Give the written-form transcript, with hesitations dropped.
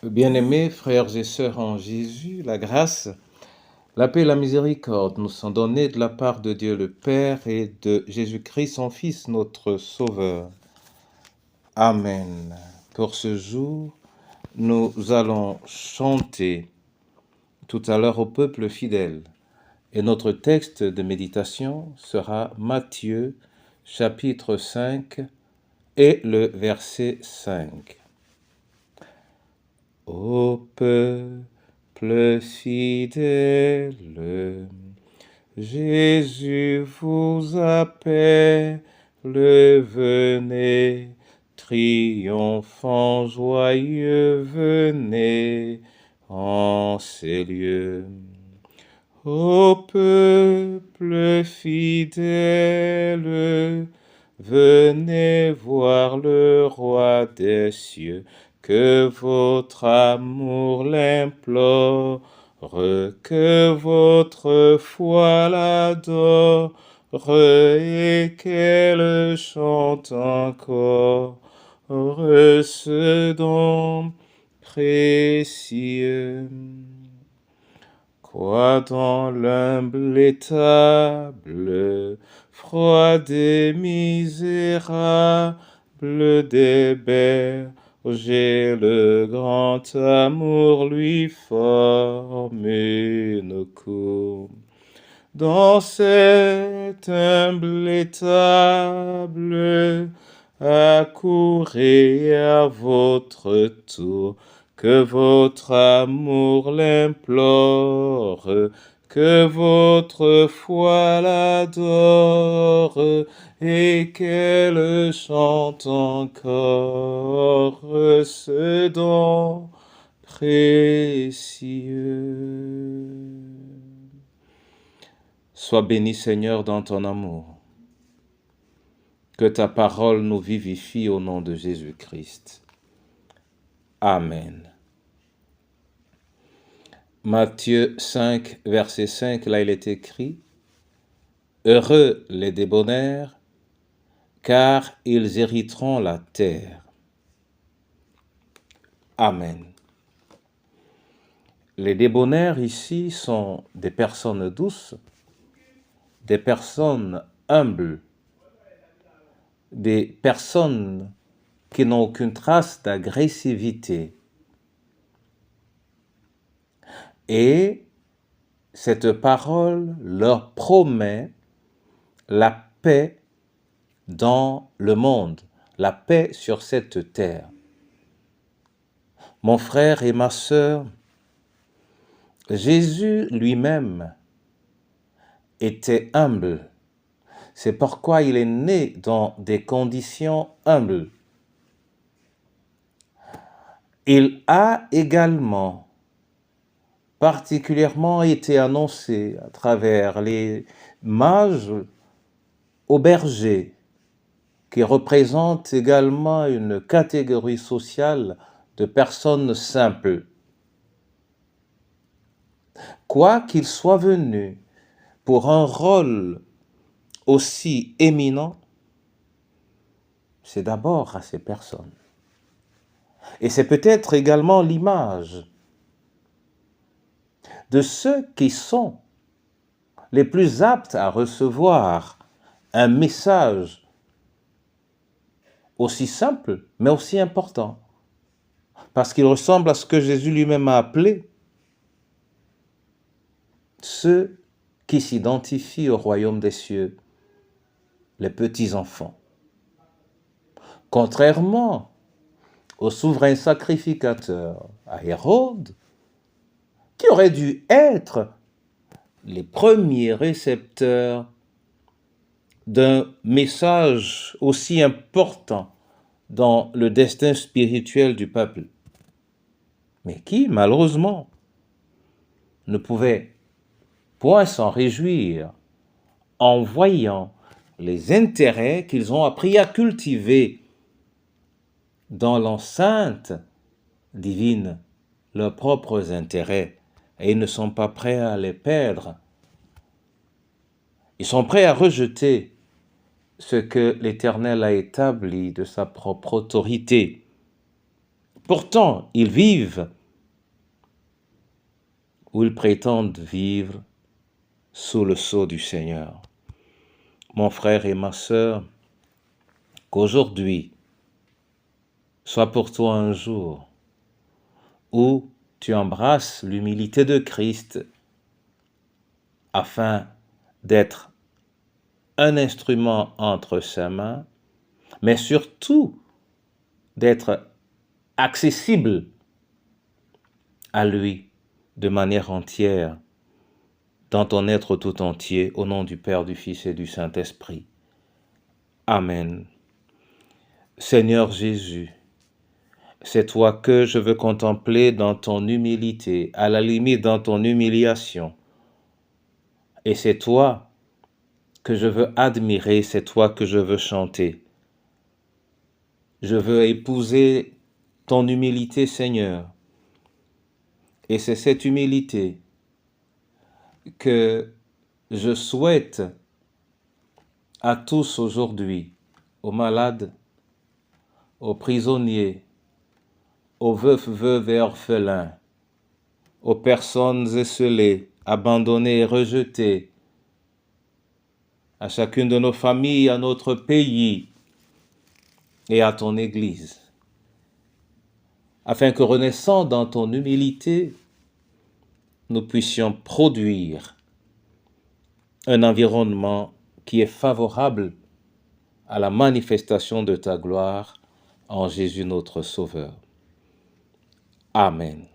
Bien-aimés frères et sœurs en Jésus, la grâce, la paix et la miséricorde nous sont données de la part de Dieu le Père et de Jésus-Christ, son Fils, notre Sauveur. Amen. Pour ce jour, nous allons chanter tout à l'heure au peuple fidèle. Et notre texte de méditation sera Matthieu, chapitre 5 et le verset 5. Ô peuple fidèle, Jésus vous appelle, venez, triomphant, joyeux, venez en ces lieux. Ô peuple fidèle, venez voir le roi des cieux, que votre amour l'implore, que votre foi l'adore, et qu'elle chante encore ce don précieux. Quoi dans l'humble étable, froide et misérable des bergers, le grand amour lui forme une cour. Dans cette humble étable, accourez à votre tour, que votre amour l'implore, que votre foi l'adore, et qu'elle chante encore ce don précieux. Sois béni, Seigneur, dans ton amour. Que ta parole nous vivifie au nom de Jésus-Christ. Amen. Matthieu 5, verset 5, là il est écrit « Heureux les débonnaires, car ils hériteront la terre. » Amen. Les débonnaires ici sont des personnes douces, des personnes humbles, des personnes qui n'ont aucune trace d'agressivité. Et cette parole leur promet la paix dans le monde, la paix sur cette terre. Mon frère et ma sœur, Jésus lui-même était humble. C'est pourquoi il est né dans des conditions humbles. Il a également particulièrement été annoncé à travers les mages aux bergers, qui représentent également une catégorie sociale de personnes simples. Quoi qu'il soit venu pour un rôle aussi éminent, c'est d'abord à ces personnes. Et c'est peut-être également l'image de ceux qui sont les plus aptes à recevoir un message aussi simple, mais aussi important, parce qu'il ressemble à ce que Jésus lui-même a appelé ceux qui s'identifient au royaume des cieux, les petits-enfants. Contrairement au souverain sacrificateur, à Hérode, qui aurait dû être les premiers récepteurs d'un message aussi important dans le destin spirituel du peuple, mais qui, malheureusement, ne pouvait point s'en réjouir en voyant les intérêts qu'ils ont appris à cultiver dans l'enceinte divine, leurs propres intérêts, et ils ne sont pas prêts à les perdre. Ils sont prêts à rejeter ce que l'Éternel a établi de sa propre autorité. Pourtant, ils vivent ou ils prétendent vivre sous le sceau du Seigneur. Mon frère et ma sœur, qu'aujourd'hui soit pour toi un jour où tu embrasses l'humilité de Christ afin d'être un instrument entre ses mains, mais surtout d'être accessible à lui de manière entière dans ton être tout entier, au nom du Père, du Fils et du Saint-Esprit. Amen. Seigneur Jésus, c'est toi que je veux contempler dans ton humilité, à la limite dans ton humiliation. Et c'est toi que je veux admirer, c'est toi que je veux chanter. Je veux épouser ton humilité, Seigneur. Et c'est cette humilité que je souhaite à tous aujourd'hui, aux malades, aux prisonniers, aux veufs, veuves et orphelins, aux personnes esseulées, abandonnées et rejetées, à chacune de nos familles, à notre pays et à ton Église, afin que renaissant dans ton humilité, nous puissions produire un environnement qui est favorable à la manifestation de ta gloire en Jésus notre Sauveur. Amen.